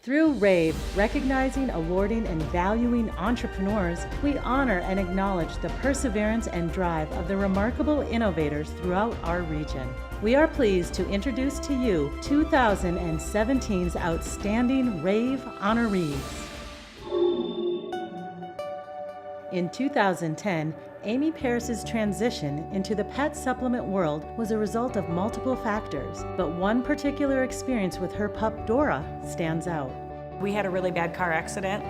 Through Rave, recognizing, awarding, and valuing entrepreneurs, we honor and acknowledge the perseverance and drive of the remarkable innovators throughout our region. We are pleased to introduce to you 2017's Outstanding Rave honorees. In 2010, Amy Paris's transition into the pet supplement world was a result of multiple factors, but one particular experience with her pup Dora stands out. We had a really bad car accident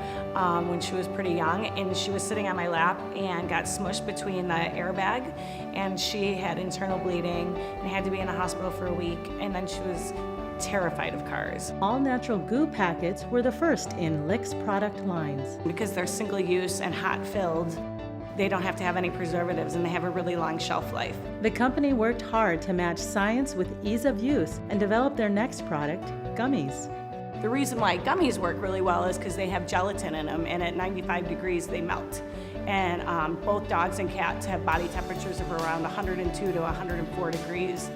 when she was pretty young, and she was sitting on my lap and got smushed between the airbag, and she had internal bleeding and had to be in the hospital for a week, and then she was terrified of cars. All-natural goo packets were the first in Lick's product lines. Because they're single-use and hot-filled, they don't have to have any preservatives, and they have a really long shelf life. The company worked hard to match science with ease of use and develop their next product, gummies. The reason why gummies work really well is because they have gelatin in them, and at 95 degrees they melt. And both dogs and cats have body temperatures of around 102 to 104 degrees.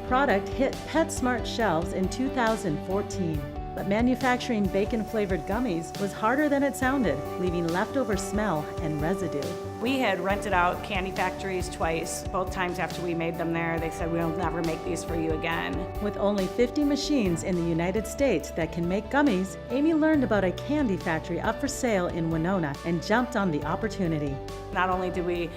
Product hit PetSmart shelves in 2014, but manufacturing bacon-flavored gummies was harder than it sounded, leaving leftover smell and residue. We had rented out candy factories twice. Both times after we made them there, they said, "We'll never make these for you again." With only 50 machines in the United States that can make gummies, Amy learned about a candy factory up for sale in Winona and jumped on the opportunity. Not only did we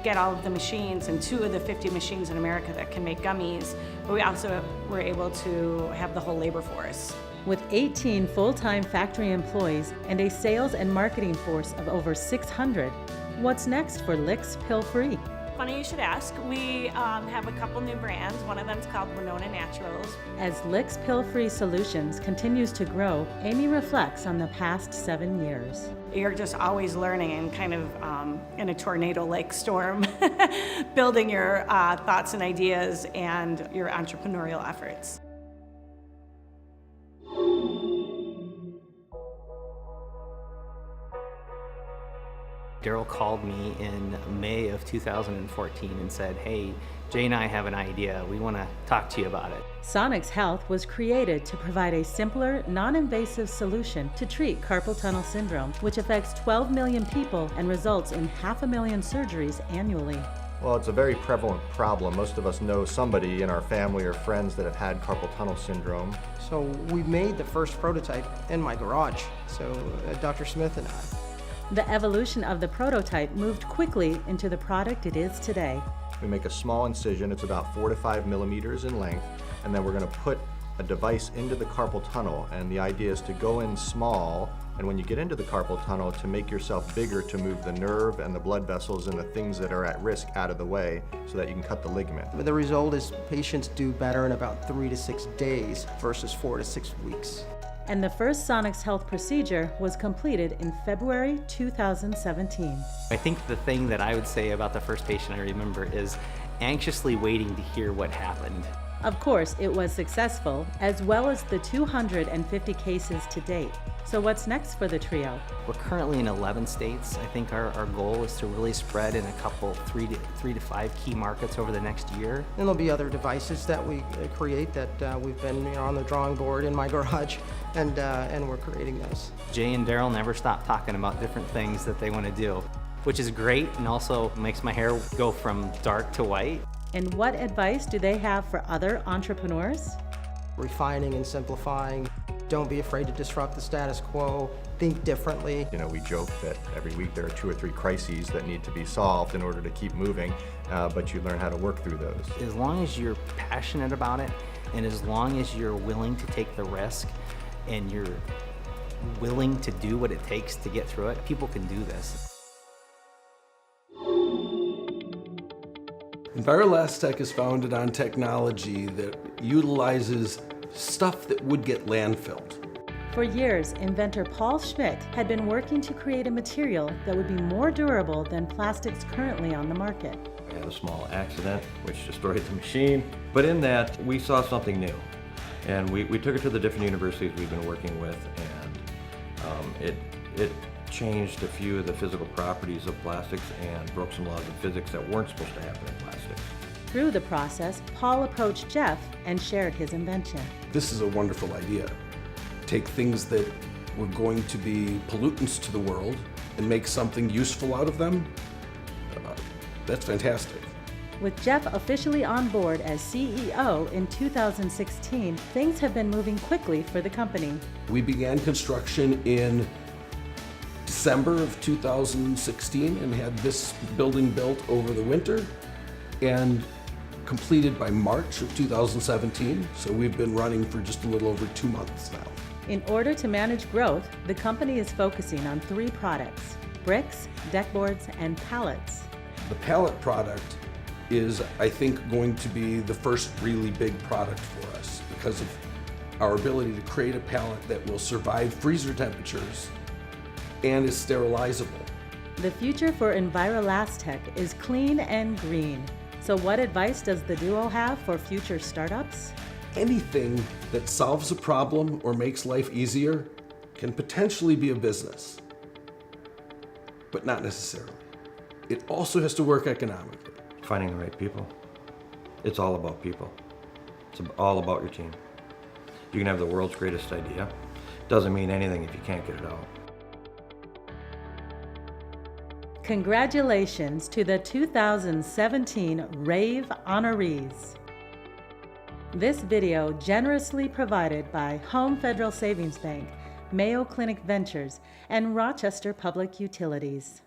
get all of the machines and 2 of the 50 machines in America that can make gummies, but we also were able to have the whole labor force. With 18 full-time factory employees and a sales and marketing force of over 600, what's next for Lick's Pill-Free? Funny you should ask. We have a couple new brands. One of them's called Winona Naturals. As Lick's Pill-Free Solutions continues to grow, Amy reflects on the past 7 years. You're just always learning and kind of in a tornado-like storm, building your thoughts and ideas and your entrepreneurial efforts. Daryl called me in May of 2014 and said, "Hey, Jay and I have an idea. We want to talk to you about it." Sonex Health was created to provide a simpler, non-invasive solution to treat carpal tunnel syndrome, which affects 12 million people and results in 500,000 surgeries annually. Well, it's a very prevalent problem. Most of us know somebody in our family or friends that have had carpal tunnel syndrome. So we made the first prototype in my garage, so Dr. Smith and I. The evolution of the prototype moved quickly into the product it is today. We make a small incision, it's about 4 to 5 millimeters in length, and then we're going to put a device into the carpal tunnel, and the idea is to go in small, and when you get into the carpal tunnel, to make yourself bigger to move the nerve and the blood vessels and the things that are at risk out of the way so that you can cut the ligament. The result is patients do better in about 3 to 6 days versus 4 to 6 weeks. And the first Sonex Health procedure was completed in February 2017. I think the thing that I would say about the first patient I remember is anxiously waiting to hear what happened. Of course, it was successful, as well as the 250 cases to date. So what's next for the trio? We're currently in 11 states. I think our goal is to really spread in a couple, 3 to 5 key markets over the next year. And there'll be other devices that we create that we've been on the drawing board in my garage, and we're creating those. Jay and Daryl never stop talking about different things that they want to do, which is great and also makes my hair go from dark to white. And what advice do they have for other entrepreneurs? Refining and simplifying. Don't be afraid to disrupt the status quo. Think differently. You know, we joke that every week there are 2 or 3 crises that need to be solved in order to keep moving, but you learn how to work through those. As long as you're passionate about it, and as long as you're willing to take the risk, and you're willing to do what it takes to get through it, people can do this. Envirolastech is founded on technology that utilizes stuff that would get landfilled. For years, inventor Paul Schmidt had been working to create a material that would be more durable than plastics currently on the market. I had a small accident which destroyed the machine, but in that we saw something new. And we took it to the different universities we've been working with, and it changed a few of the physical properties of plastics and broke some laws of physics that weren't supposed to happen in plastics. Through the process, Paul approached Jeff and shared his invention. This is a wonderful idea. take things that were going to be pollutants to the world and make something useful out of them, that's fantastic. With Jeff officially on board as CEO in 2016, things have been moving quickly for the company. We began construction in December of 2016 and had this building built over the winter and completed by March of 2017. So we've been running for just a little over 2 months now. In order to manage growth, the company is focusing on 3 products: bricks, deck boards, and pallets. The pallet product is, I think, going to be the first really big product for us because of our ability to create a pallet that will survive freezer temperatures and is sterilizable. The future for Envirolastech is clean and green. So what advice does the duo have for future startups? Anything that solves a problem or makes life easier can potentially be a business, but not necessarily. It also has to work economically. Finding the right people. It's all about people. It's all about your team. You can have the world's greatest idea. Doesn't mean anything if you can't get it out. Congratulations to the 2017 Rave honorees. This video generously provided by Home Federal Savings Bank, Mayo Clinic Ventures, and Rochester Public Utilities.